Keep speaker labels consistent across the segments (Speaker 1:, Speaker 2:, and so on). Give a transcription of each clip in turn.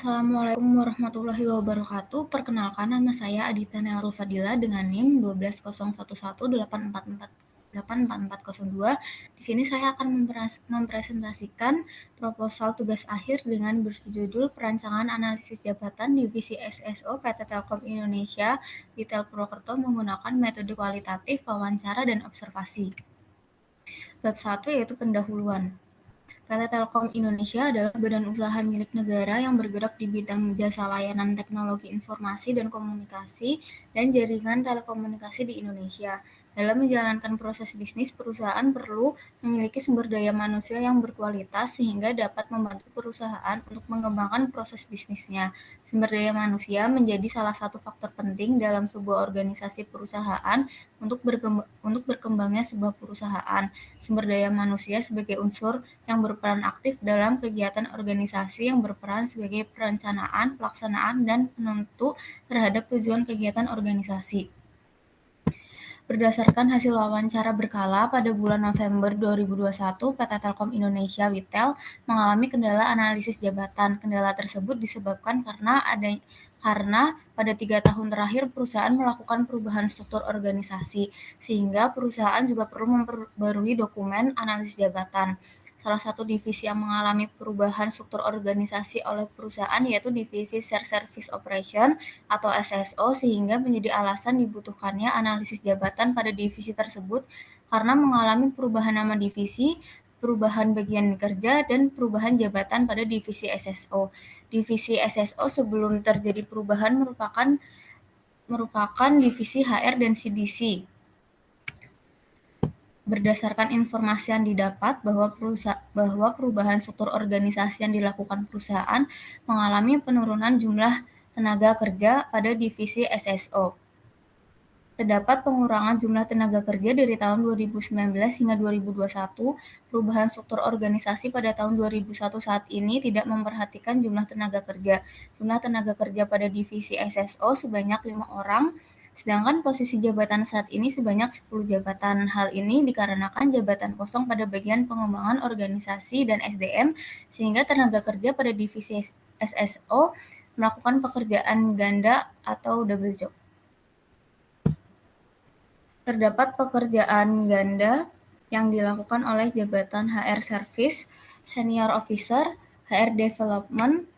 Speaker 1: Assalamualaikum warahmatullahi wabarakatuh. Perkenalkan, nama saya Adita Nelatul Fadila dengan NIM 1201184484402. Di sini saya akan mempresentasikan proposal tugas akhir dengan berjudul Perancangan Analisis Jabatan Divisi SSO PT Telkom Indonesia di Tel Purwokerto menggunakan metode kualitatif, wawancara, dan observasi. Bab 1 yaitu pendahuluan. PT Telkom Indonesia adalah badan usaha milik negara yang bergerak di bidang jasa layanan teknologi informasi dan komunikasi dan jaringan telekomunikasi di Indonesia. Dalam menjalankan proses bisnis, perusahaan perlu memiliki sumber daya manusia yang berkualitas sehingga dapat membantu perusahaan untuk mengembangkan proses bisnisnya. Sumber daya manusia menjadi salah satu faktor penting dalam sebuah organisasi perusahaan untuk berkembangnya sebuah perusahaan. Sumber daya manusia sebagai unsur yang berperan aktif dalam kegiatan organisasi yang berperan sebagai perencanaan, pelaksanaan, dan penentu terhadap tujuan kegiatan organisasi. Berdasarkan hasil wawancara berkala pada bulan November 2021, PT Telkom Indonesia (Witel) mengalami kendala analisis jabatan. Kendala tersebut disebabkan karena pada 3 tahun terakhir perusahaan melakukan perubahan struktur organisasi, sehingga perusahaan juga perlu memperbarui dokumen analisis jabatan. Salah satu divisi yang mengalami perubahan struktur organisasi oleh perusahaan yaitu divisi Shared Service Operation atau SSO, sehingga menjadi alasan dibutuhkannya analisis jabatan pada divisi tersebut karena mengalami perubahan nama divisi, perubahan bagian kerja, dan perubahan jabatan pada divisi SSO. Divisi SSO sebelum terjadi perubahan merupakan divisi HR dan CDC. Berdasarkan informasi yang didapat bahwa perubahan struktur organisasi yang dilakukan perusahaan mengalami penurunan jumlah tenaga kerja pada divisi SSO. Terdapat pengurangan jumlah tenaga kerja dari tahun 2019 hingga 2021. Perubahan struktur organisasi pada tahun 2001 saat ini tidak memperhatikan jumlah tenaga kerja. Jumlah tenaga kerja pada divisi SSO sebanyak 5 orang, sedangkan posisi jabatan saat ini sebanyak 10 jabatan. Hal ini dikarenakan jabatan kosong pada bagian pengembangan organisasi dan SDM, sehingga tenaga kerja pada divisi SSO melakukan pekerjaan ganda atau double job. Terdapat pekerjaan ganda yang dilakukan oleh jabatan HR Service, Senior Officer, HR Development,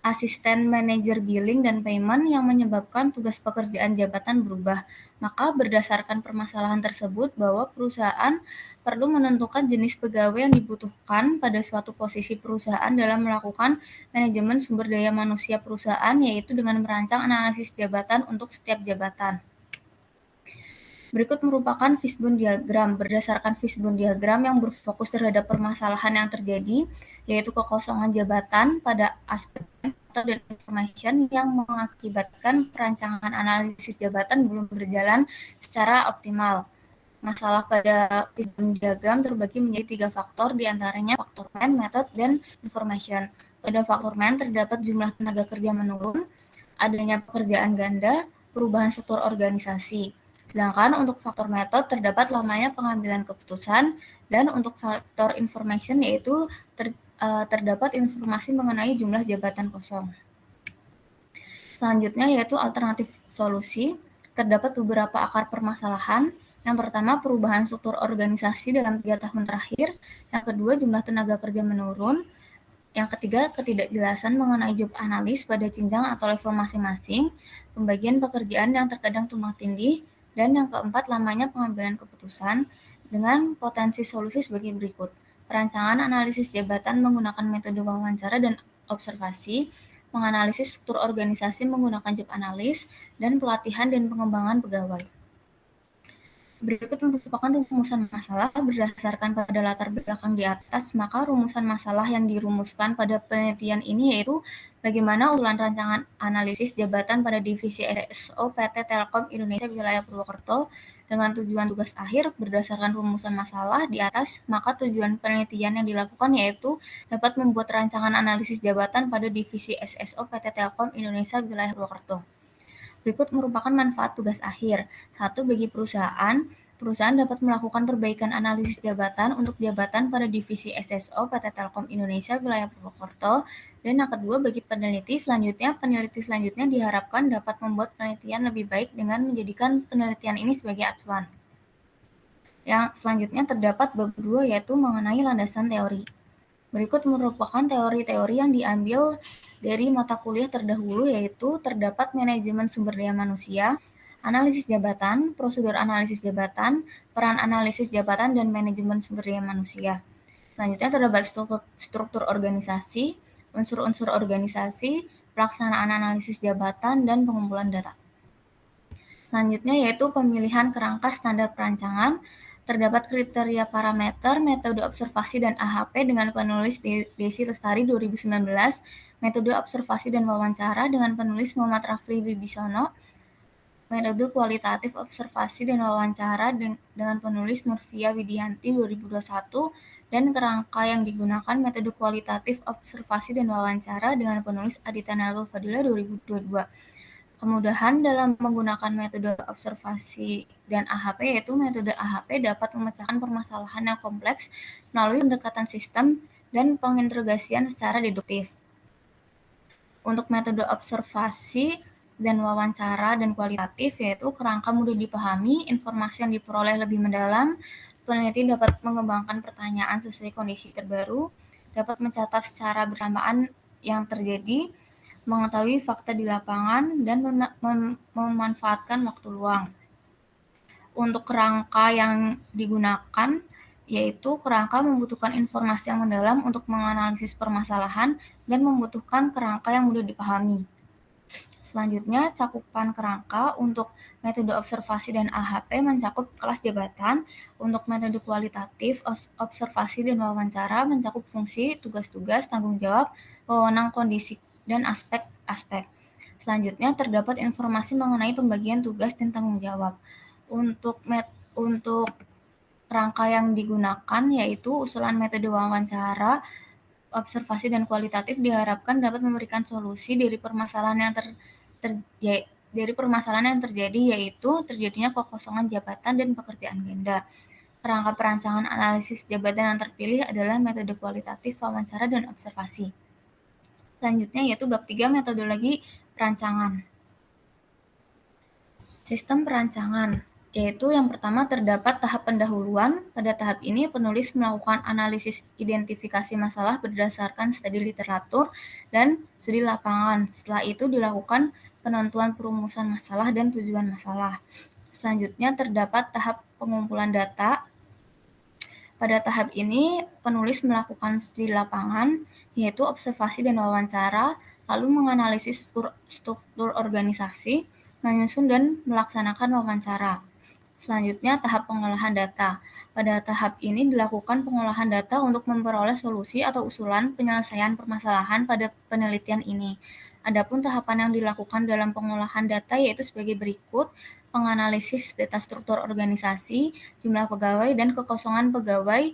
Speaker 1: Asisten Manajer Billing dan Payment yang menyebabkan tugas pekerjaan jabatan berubah. Maka berdasarkan permasalahan tersebut bahwa perusahaan perlu menentukan jenis pegawai yang dibutuhkan pada suatu posisi perusahaan dalam melakukan manajemen sumber daya manusia perusahaan, yaitu dengan merancang analisis jabatan untuk setiap jabatan. Berikut merupakan fishbone diagram. Berdasarkan fishbone diagram yang berfokus terhadap permasalahan yang terjadi, yaitu kekosongan jabatan pada aspek atau dan information yang mengakibatkan perancangan analisis jabatan belum berjalan secara optimal. Masalah pada fishbone diagram terbagi menjadi 3 faktor, diantaranya faktor man, method, dan information. Pada faktor man terdapat jumlah tenaga kerja menurun, adanya pekerjaan ganda, perubahan struktur organisasi. Sedangkan untuk faktor method terdapat lamanya pengambilan keputusan, dan untuk faktor information yaitu terdapat informasi mengenai jumlah jabatan kosong. Selanjutnya yaitu alternatif solusi. Terdapat beberapa akar permasalahan. Yang pertama, perubahan struktur organisasi dalam 3 tahun terakhir. Yang kedua, jumlah tenaga kerja menurun. Yang ketiga, ketidakjelasan mengenai job analis pada jenjang atau level masing-masing, pembagian pekerjaan yang terkadang tumpang tindih, dan yang keempat, lamanya pengambilan keputusan. Dengan potensi solusi sebagai berikut: perancangan analisis jabatan menggunakan metode wawancara dan observasi, menganalisis struktur organisasi menggunakan job analis, dan pelatihan dan pengembangan pegawai. Berikut merupakan rumusan masalah berdasarkan pada latar belakang di atas. Maka rumusan masalah yang dirumuskan pada penelitian ini yaitu bagaimana usulan rancangan analisis jabatan pada divisi SSO PT Telkom Indonesia Wilayah Purwokerto dengan tujuan tugas akhir. Berdasarkan rumusan masalah di atas, maka tujuan penelitian yang dilakukan yaitu dapat membuat rancangan analisis jabatan pada divisi SSO PT Telkom Indonesia Wilayah Purwokerto. Berikut merupakan manfaat tugas akhir. 1. Bagi perusahaan dapat melakukan perbaikan analisis jabatan untuk jabatan pada divisi SSO PT Telkom Indonesia Wilayah Purwokerto Dan yang kedua, bagi peneliti selanjutnya diharapkan dapat membuat penelitian lebih baik dengan menjadikan penelitian ini sebagai acuan. Yang selanjutnya terdapat bab 2, yaitu mengenai landasan teori. Berikut merupakan teori-teori yang diambil dari mata kuliah terdahulu, yaitu terdapat manajemen sumber daya manusia, analisis jabatan, prosedur analisis jabatan, peran analisis jabatan, dan manajemen sumber daya manusia. Selanjutnya terdapat struktur organisasi, unsur-unsur organisasi, pelaksanaan analisis jabatan, dan pengumpulan data. Selanjutnya yaitu pemilihan kerangka standar perancangan. Terdapat kriteria parameter, metode observasi dan AHP dengan penulis Desi Lestari 2019, metode observasi dan wawancara dengan penulis Muhammad Rafli Wibisono, metode kualitatif observasi dan wawancara dengan penulis Nurvia Widianti 2021, dan kerangka yang digunakan metode kualitatif observasi dan wawancara dengan penulis Adita Nalul Fadila 2022. Kemudahan dalam menggunakan metode observasi dan AHP, yaitu metode AHP dapat memecahkan permasalahan yang kompleks melalui pendekatan sistem dan pengintegrasian secara deduktif. Untuk metode observasi dan wawancara dan kualitatif, yaitu kerangka mudah dipahami, informasi yang diperoleh lebih mendalam, peneliti dapat mengembangkan pertanyaan sesuai kondisi terbaru, dapat mencatat secara bersamaan yang terjadi, mengetahui fakta di lapangan, dan memanfaatkan waktu luang. Untuk kerangka yang digunakan, yaitu kerangka membutuhkan informasi yang mendalam untuk menganalisis permasalahan dan membutuhkan kerangka yang mudah dipahami. Selanjutnya, cakupan kerangka untuk metode observasi dan AHP mencakup kelas jabatan, untuk metode kualitatif, observasi dan wawancara mencakup fungsi, tugas-tugas, tanggung jawab, wewenang, kondisi, dan aspek-aspek. Selanjutnya, terdapat informasi mengenai pembagian tugas dan tanggung jawab. Untuk rangka yang digunakan, yaitu usulan metode wawancara, observasi dan kualitatif diharapkan dapat memberikan solusi dari permasalahan yang terjadi, yaitu terjadinya kekosongan jabatan dan pekerjaan ganda. Kerangka perancangan analisis jabatan yang terpilih adalah metode kualitatif, wawancara, dan observasi. Selanjutnya yaitu bab 3, metodologi perancangan. Sistem perancangan, yaitu yang pertama terdapat tahap pendahuluan. Pada tahap ini penulis melakukan analisis identifikasi masalah berdasarkan studi literatur dan studi lapangan. Setelah itu dilakukan penentuan perumusan masalah dan tujuan masalah. Selanjutnya terdapat tahap pengumpulan data. Pada tahap ini penulis melakukan studi lapangan, yaitu observasi dan wawancara, lalu menganalisis struktur organisasi, menyusun dan melaksanakan wawancara. Selanjutnya, tahap pengolahan data. Pada tahap ini dilakukan pengolahan data untuk memperoleh solusi atau usulan penyelesaian permasalahan pada penelitian ini. Adapun tahapan yang dilakukan dalam pengolahan data yaitu sebagai berikut: penganalisis data struktur organisasi, jumlah pegawai, dan kekosongan pegawai,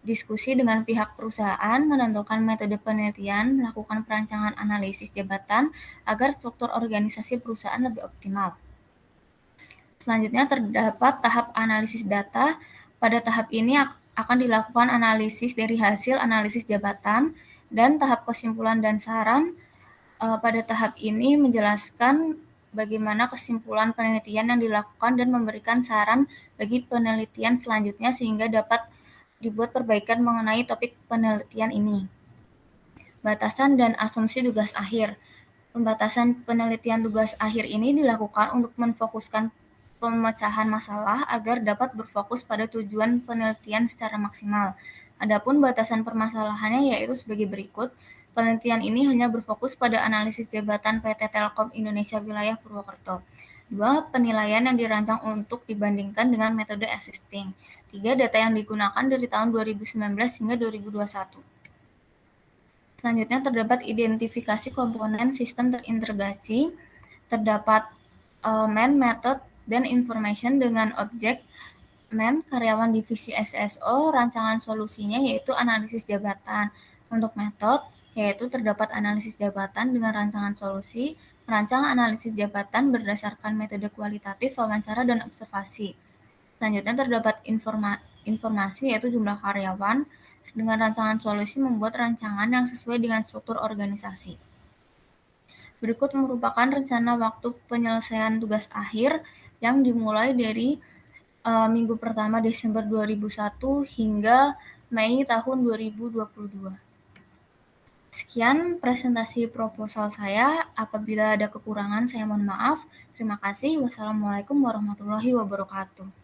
Speaker 1: diskusi dengan pihak perusahaan, menentukan metode penelitian, melakukan perancangan analisis jabatan agar struktur organisasi perusahaan lebih optimal. Selanjutnya terdapat tahap analisis data. Pada tahap ini akan dilakukan analisis dari hasil analisis jabatan, dan tahap kesimpulan dan saran. Pada tahap ini menjelaskan bagaimana kesimpulan penelitian yang dilakukan dan memberikan saran bagi penelitian selanjutnya sehingga dapat dibuat perbaikan mengenai topik penelitian ini. Batasan dan asumsi tugas akhir. Pembatasan penelitian tugas akhir ini dilakukan untuk menfokuskan pemecahan masalah agar dapat berfokus pada tujuan penelitian secara maksimal. Adapun batasan permasalahannya yaitu sebagai berikut. Penelitian ini hanya berfokus pada analisis jabatan PT Telkom Indonesia Wilayah Purwokerto. 2. Penilaian yang dirancang untuk dibandingkan dengan metode existing. 3. Data yang digunakan dari tahun 2019 hingga 2021. Selanjutnya terdapat identifikasi komponen sistem terintegrasi. Terdapat man, method, dan information dengan objek. Man, karyawan divisi SSO, rancangan solusinya yaitu analisis jabatan. Untuk metode, yaitu terdapat analisis jabatan dengan rancangan solusi, merancang analisis jabatan berdasarkan metode kualitatif, wawancara, dan observasi. Selanjutnya terdapat informasi yaitu jumlah karyawan. dengan rancangan solusi membuat rancangan yang sesuai dengan struktur organisasi. Berikut merupakan rencana waktu penyelesaian tugas akhir yang dimulai dari minggu pertama Desember 2001 hingga Mei tahun 2022. Sekian presentasi proposal saya. Apabila ada kekurangan, saya mohon maaf. Terima kasih. Wassalamualaikum warahmatullahi wabarakatuh.